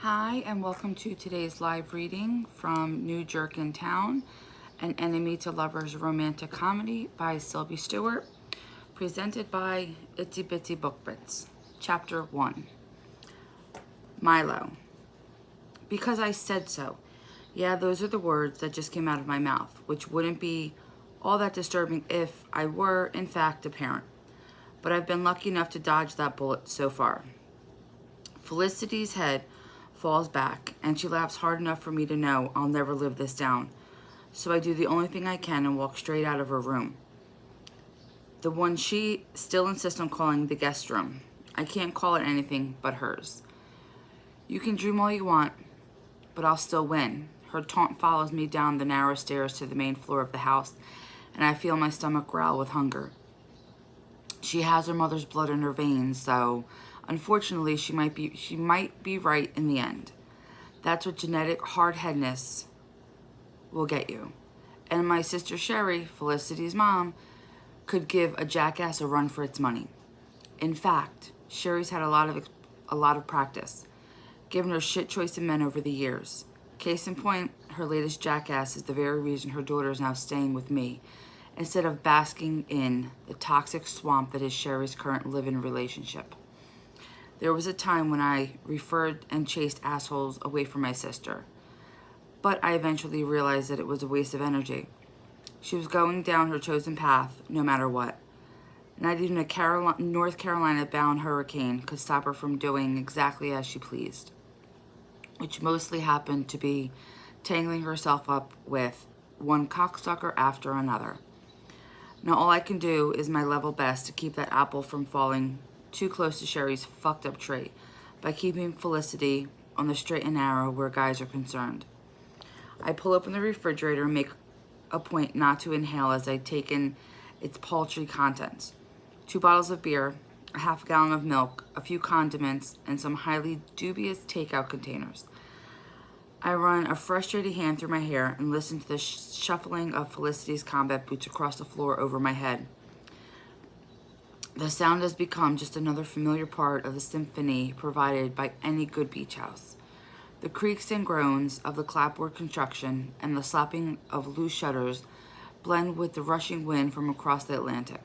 Hi, and welcome to today's live reading from New Jerkintown, An Enemy to Lovers Romantic Comedy by Sylvie Stewart, presented by Itsy Bitsy Book Bits. Chapter 1. Milo. Because I said so. Yeah, those are the words that just came out of my mouth, which wouldn't be all that disturbing if I were, in fact, a parent. But I've been lucky enough to dodge that bullet so far. Felicity's head falls back, and she laughs hard enough for me to know I'll never live this down. So I do the only thing I can and walk straight out of her room. The one she still insists on calling the guest room. I can't call it anything but hers. You can dream all you want, but I'll still win. Her taunt follows me down the narrow stairs to the main floor of the house, and I feel my stomach growl with hunger. She has her mother's blood in her veins, so unfortunately she might be right in the end. That's what genetic hard-headedness will get you. And my sister Sherry, Felicity's mom, could give a jackass a run for its money. In fact, Sherry's had a lot of practice, given her shit choice of men over the years. Case in point, her latest jackass is the very reason her daughter is now staying with me, instead of basking in the toxic swamp that is Sherry's current live-in relationship. There was a time when I referred and chased assholes away from my sister, but I eventually realized that it was a waste of energy. She was going down her chosen path no matter what. Not even a North Carolina-bound hurricane could stop her from doing exactly as she pleased, which mostly happened to be tangling herself up with one cocksucker after another. Now all I can do is my level best to keep that apple from falling too close to Sherry's fucked up tree by keeping Felicity on the straight and narrow where guys are concerned. I pull open the refrigerator and make a point not to inhale as I take in its paltry contents. 2 bottles of beer, a half gallon of milk, a few condiments, and some highly dubious takeout containers. I run a frustrated hand through my hair and listen to the shuffling of Felicity's combat boots across the floor over my head. The sound has become just another familiar part of the symphony provided by any good beach house. The creaks and groans of the clapboard construction and the slapping of loose shutters blend with the rushing wind from across the Atlantic.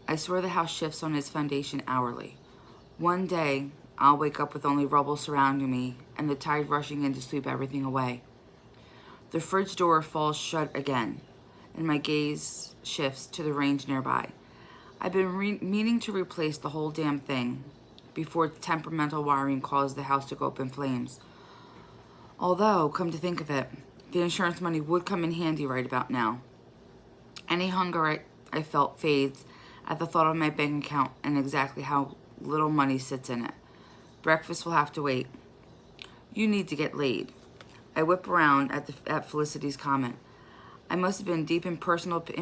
I swear the house shifts on its foundation hourly. One day, I'll wake up with only rubble surrounding me and the tide rushing in to sweep everything away. The fridge door falls shut again, and my gaze shifts to the range nearby. I've been meaning to replace the whole damn thing before temperamental wiring caused the house to go up in flames. Although, come to think of it, the insurance money would come in handy right about now. Any hunger I felt fades at the thought of my bank account and exactly how little money sits in it. Breakfast will have to wait. You need to get laid. I whip around at Felicity's comment. I must have been deep in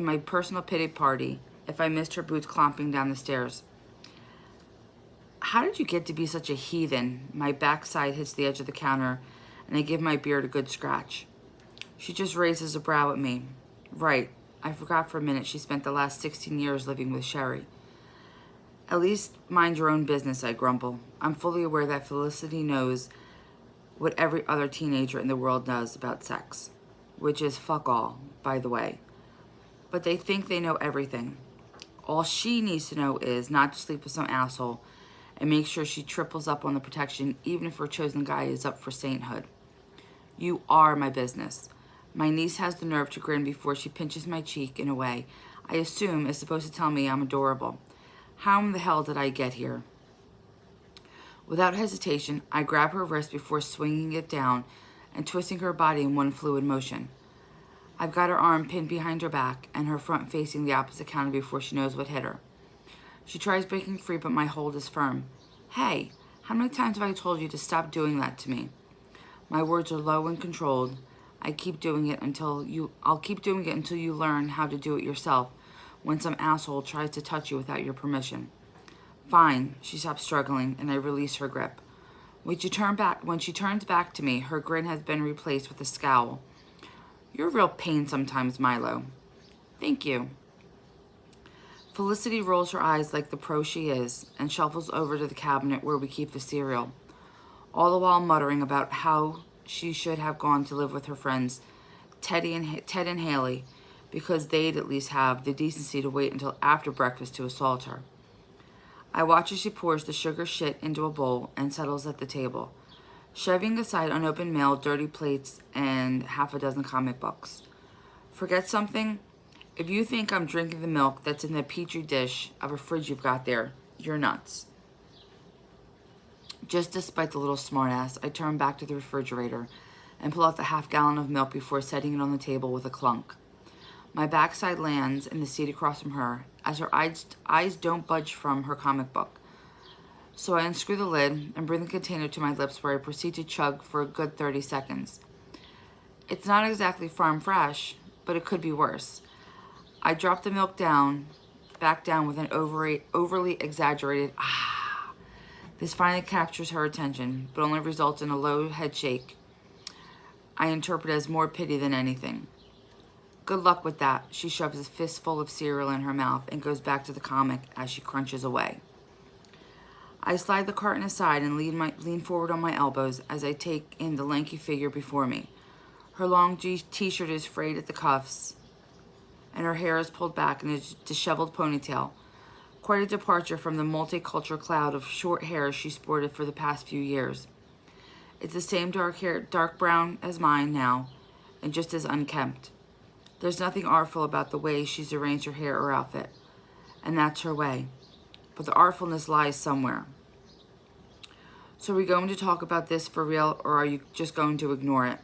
my personal pity party if I missed her boots clomping down the stairs. How did you get to be such a heathen? My backside hits the edge of the counter, and I give my beard a good scratch. She just raises a brow at me. Right, I forgot for a minute she spent the last 16 years living with Sherry. At least mind your own business, I grumble. I'm fully aware that Felicity knows what every other teenager in the world knows about sex, which is fuck all, by the way. But they think they know everything. All she needs to know is not to sleep with some asshole and make sure she triples up on the protection even if her chosen guy is up for sainthood. You are my business. My niece has the nerve to grin before she pinches my cheek in a way I assume is supposed to tell me I'm adorable. How in the hell did I get here? Without hesitation, I grab her wrist before swinging it down and twisting her body in one fluid motion. I've got her arm pinned behind her back and her front facing the opposite counter before she knows what hit her. She tries breaking free, but my hold is firm. Hey, how many times have I told you to stop doing that to me? My words are low and controlled. I'll keep doing it until you learn how to do it yourself when some asshole tries to touch you without your permission. Fine, she stops struggling, and I release her grip. When she turns back to me, her grin has been replaced with a scowl. You're a real pain sometimes, Milo. Thank you. Felicity rolls her eyes like the pro she is and shuffles over to the cabinet where we keep the cereal. all the while muttering about how she should have gone to live with her friends, Ted and Haley, because they'd at least have the decency to wait until after breakfast to assault her. I watch as she pours the sugar shit into a bowl and settles at the table, shoving aside unopened mail, dirty plates, and half a dozen comic books. Forget something? If you think I'm drinking the milk that's in the petri dish of a fridge you've got there, you're nuts. Just despite the little smartass, I turn back to the refrigerator and pull out the half-gallon of milk before setting it on the table with a clunk. My backside lands in the seat across from her as her eyes don't budge from her comic book. So I unscrew the lid and bring the container to my lips where I proceed to chug for a good 30 seconds. It's not exactly farm fresh, but it could be worse. I drop the milk back down with an overly exaggerated ah. This finally captures her attention, but only results in a low head shake I interpret as more pity than anything. Good luck with that. She shoves a fistful of cereal in her mouth and goes back to the comic as she crunches away. I slide the carton aside and lean forward on my elbows as I take in the lanky figure before me. Her long t-shirt is frayed at the cuffs, and her hair is pulled back in a disheveled ponytail. Quite a departure from the multicultural cloud of short hair she sported for the past few years. It's the same dark brown as mine now, and just as unkempt. There's nothing artful about the way she's arranged her hair or outfit, and that's her way. But the artfulness lies somewhere. So are we going to talk about this for real, or are you just going to ignore it?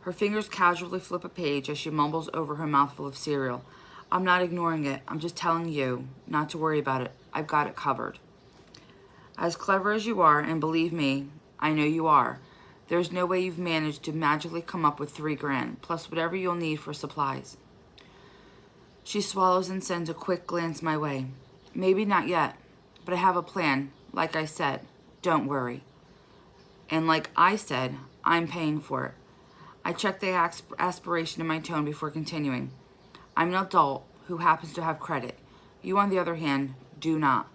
Her fingers casually flip a page as she mumbles over her mouthful of cereal. I'm not ignoring it. I'm just telling you not to worry about it. I've got it covered. As clever as you are, and believe me, I know you are, there's no way you've managed to magically come up with $3 grand, plus whatever you'll need for supplies. She swallows and sends a quick glance my way. Maybe not yet, but I have a plan. Like I said, don't worry. And like I said, I'm paying for it. I check the aspiration in my tone before continuing. I'm an adult who happens to have credit. You, on the other hand, do not.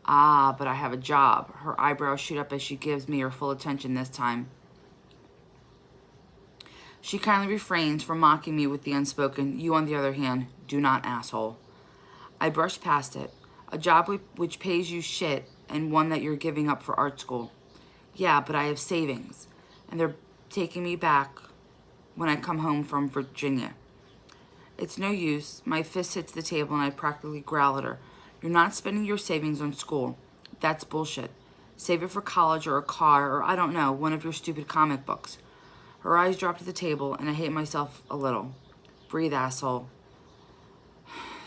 Ah, but I have a job. Her eyebrows shoot up as she gives me her full attention this time. She kindly refrains from mocking me with the unspoken, you, on the other hand, do not, asshole. I brush past it. A job which pays you shit and one that you're giving up for art school. Yeah, but I have savings, and they're taking me back when I come home from Virginia. It's no use. My fist hits the table and I practically growl at her. You're not spending your savings on school. That's bullshit. Save it for college or a car or, I don't know, one of your stupid comic books. Her eyes drop to the table and I hate myself a little. Breathe, asshole.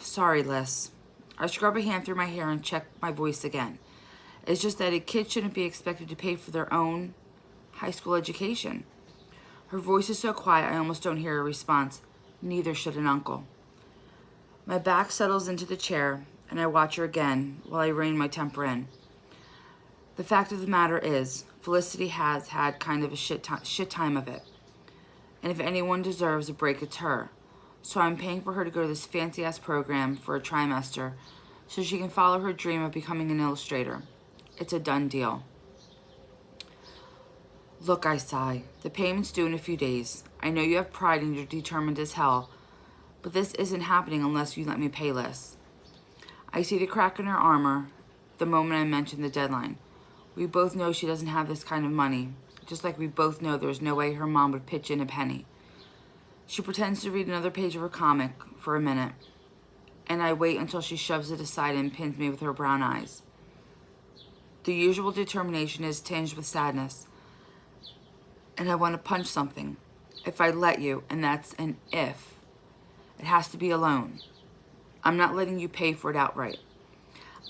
Sorry, Liz. I scrub a hand through my hair and check my voice again. It's just that a kid shouldn't be expected to pay for their own high school education. Her voice is so quiet I almost don't hear a response. Neither should an uncle. My back settles into the chair and I watch her again while I rein my temper in. The fact of the matter is, Felicity has had kind of a shit time of it. And if anyone deserves a break, it's her. So I'm paying for her to go to this fancy-ass program for a trimester so she can follow her dream of becoming an illustrator. It's a done deal. Look, I sigh. The payment's due in a few days. I know you have pride and you're determined as hell, but this isn't happening unless you let me pay less. I see the crack in her armor the moment I mention the deadline. We both know she doesn't have this kind of money, just like we both know there's no way her mom would pitch in a penny. She pretends to read another page of her comic for a minute, and I wait until she shoves it aside and pins me with her brown eyes. The usual determination is tinged with sadness, and I want to punch something. If I let you, and that's an if, it has to be alone. I'm not letting you pay for it outright.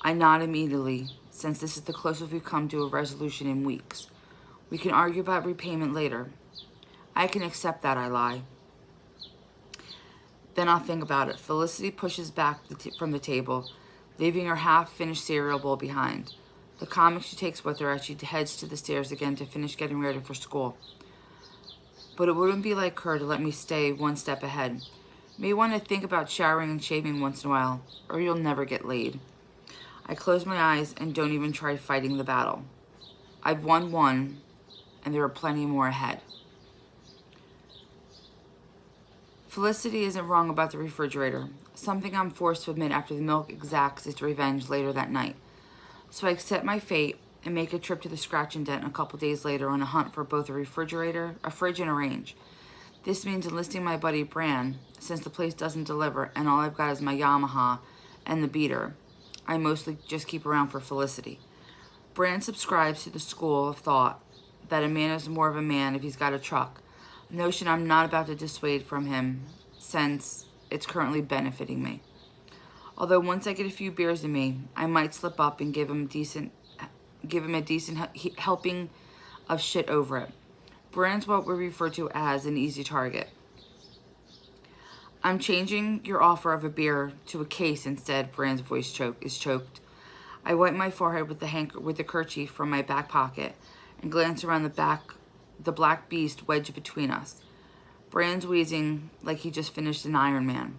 I nod immediately, since this is the closest we've come to a resolution in weeks. We can argue about repayment later. I can accept that, I lie. Then I'll think about it. Felicity pushes back from the table, leaving her half-finished cereal bowl behind. The comic she takes with her as she heads to the stairs again to finish getting ready for school. But it wouldn't be like her to let me stay one step ahead. May want to think about showering and shaving once in a while, or you'll never get laid. I close my eyes and don't even try fighting the battle. I've won one, and there are plenty more ahead. Felicity isn't wrong about the refrigerator, something I'm forced to admit after the milk exacts its revenge later that night. So I accept my fate and make a trip to the scratch and dent a couple days later on a hunt for both a refrigerator, a fridge, and a range. This means enlisting my buddy Bran, since the place doesn't deliver and all I've got is my Yamaha and the beater. I mostly just keep around for Felicity. Bran subscribes to the school of thought that a man is more of a man if he's got a truck, a notion I'm not about to dissuade from him since it's currently benefiting me. Although once I get a few beers in me, I might slip up and give him a decent helping of shit over it. Bran's what we refer to as an easy target. I'm changing your offer of a beer to a case instead. Bran's voice is choked. I wipe my forehead with the kerchief from my back pocket and glance around the black beast wedged between us. Bran's wheezing like he just finished an Ironman.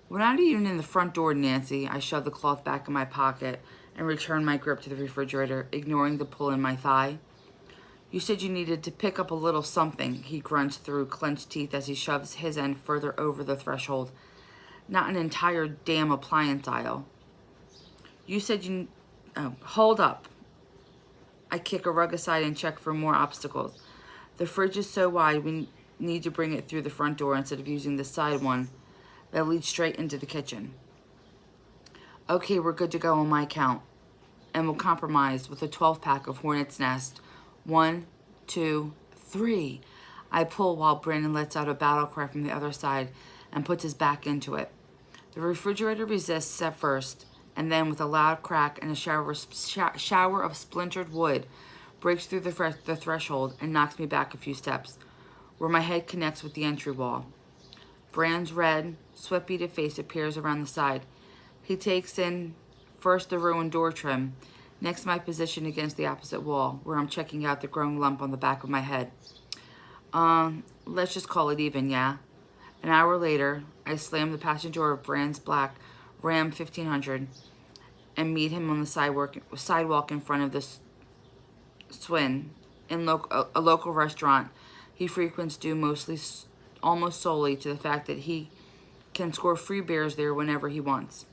We're not even in the front door, Nancy. I shove the cloth back in my pocket and return my grip to the refrigerator, ignoring the pull in my thigh. You said you needed to pick up a little something, he grunts through clenched teeth as he shoves his end further over the threshold. Not an entire damn appliance aisle. You said you... Oh, hold up. I kick a rug aside and check for more obstacles. The fridge is so wide we need to bring it through the front door instead of using the side one that leads straight into the kitchen. Okay, we're good to go on my count. And we'll compromise with a 12-pack of Hornet's Nest. 1, 2, 3. I pull while Brandon lets out a battle cry from the other side and puts his back into it. The refrigerator resists at first, and then with a loud crack and a shower of splintered wood, breaks through the threshold and knocks me back a few steps, where my head connects with the entry wall. Brand's red, sweat-beaded face appears around the side. He takes in first the ruined door trim, next my position against the opposite wall, where I'm checking out the growing lump on the back of my head. Let's just call it even, yeah? An hour later, I slam the passenger door of Brand's black Ram 1500 and meet him on the sidewalk in front of the Swin, in a local restaurant he frequents due almost solely to the fact that he can score free beers there whenever he wants.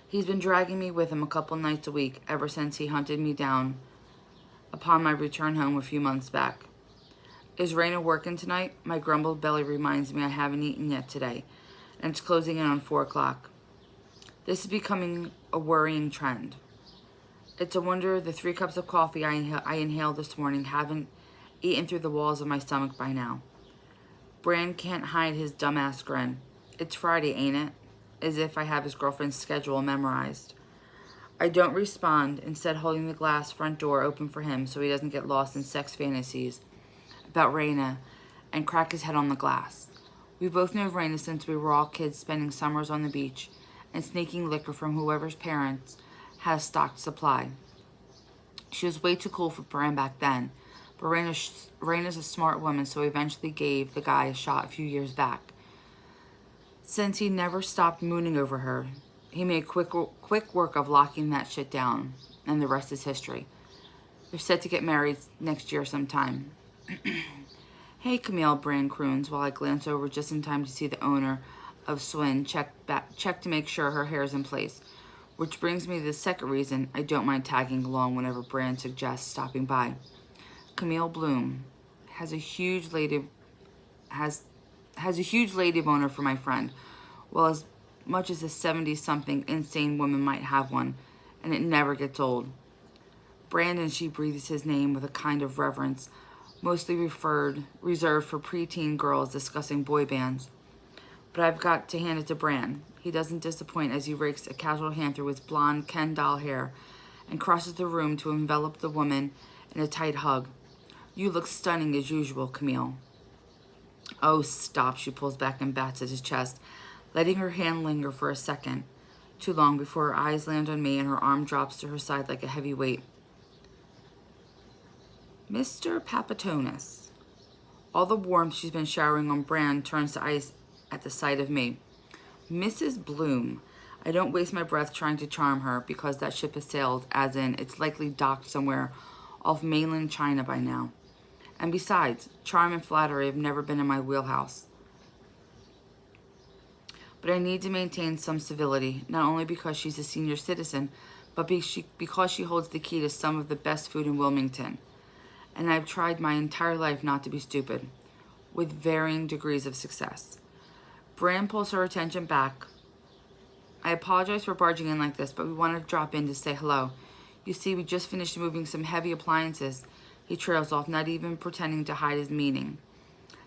He's been dragging me with him a couple nights a week ever since he hunted me down upon my return home a few months back. Is Raina working tonight? My grumbled belly reminds me I haven't eaten yet today, and it's closing in on 4 o'clock. This is becoming a worrying trend. It's a wonder the 3 cups of coffee I inhaled this morning haven't eaten through the walls of my stomach by now. Bran can't hide his dumbass grin. It's Friday, ain't it? As if I have his girlfriend's schedule memorized. I don't respond, instead holding the glass front door open for him so he doesn't get lost in sex fantasies about Raina and crack his head on the glass. We both know Raina since we were all kids spending summers on the beach and sneaking liquor from whoever's parents has stocked supply. She was way too cool for Bran back then, but Raina's a smart woman, so eventually gave the guy a shot a few years back. Since he never stopped mooning over her, he made quick work of locking that shit down, and the rest is history. They're set to get married next year sometime. Hey, Camille, Bran croons while I glance over just in time to see the owner of Swin check to make sure her hair is in place. Which brings me to the second reason I don't mind tagging along whenever Bran suggests stopping by. Camille Bloom has a huge lady boner for my friend, well, as much as a 70-something insane woman might have one, and it never gets old. Brandon, she breathes his name with a kind of reverence, mostly reserved for preteen girls discussing boy bands. But I've got to hand it to Bran. He doesn't disappoint as he rakes a casual hand through his blonde Ken doll hair and crosses the room to envelop the woman in a tight hug. You look stunning as usual, Camille. Oh, stop, she pulls back and bats at his chest, letting her hand linger for a second, too long before her eyes land on me and her arm drops to her side like a heavy weight. Mr. Papatonis. All the warmth she's been showering on Bran turns to ice at the sight of me. Mrs. Bloom. I don't waste my breath trying to charm her because that ship has sailed, as in it's likely docked somewhere off mainland China by now. And besides, charm and flattery have never been in my wheelhouse. But I need to maintain some civility, not only because she's a senior citizen, but because she holds the key to some of the best food in Wilmington. And I've tried my entire life not to be stupid, with varying degrees of success. Bran pulls her attention back. I apologize for barging in like this, but we wanted to drop in to say hello. You see, we just finished moving some heavy appliances. He trails off, not even pretending to hide his meaning.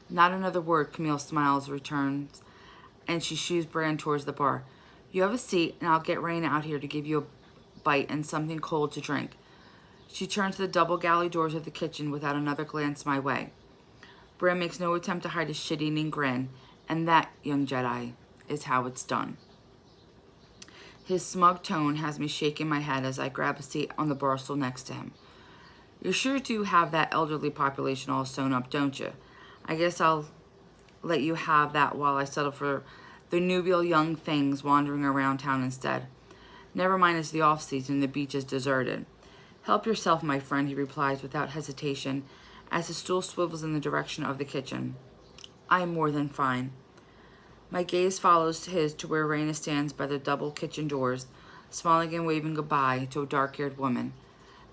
Not another word, Camille smiles, returns, and she shoos Bran towards the bar. You have a seat, and I'll get Raina out here to give you a bite and something cold to drink. She turns to the double galley doors of the kitchen without another glance my way. Bran makes no attempt to hide his shit-eating grin, and that, young Jedi, is how it's done. His smug tone has me shaking my head as I grab a seat on the bar stool next to him. You sure do have that elderly population all sewn up, don't you? I guess I'll let you have that while I settle for the nubial young things wandering around town instead. Never mind, it's the off-season, the beach is deserted. Help yourself, my friend, he replies without hesitation as his stool swivels in the direction of the kitchen. I'm more than fine. My gaze follows his to where Raina stands by the double kitchen doors, smiling and waving goodbye to a dark-haired woman.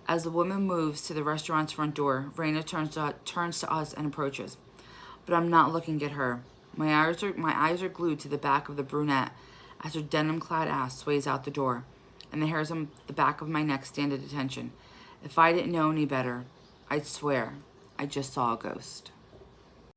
As the woman moves to the restaurant's front door, Raina turns to us and approaches. But I'm not looking at her. My eyes are glued to the back of the brunette as her denim-clad ass sways out the door, and the hairs on the back of my neck stand at attention. If I didn't know any better, I'd swear I just saw a ghost.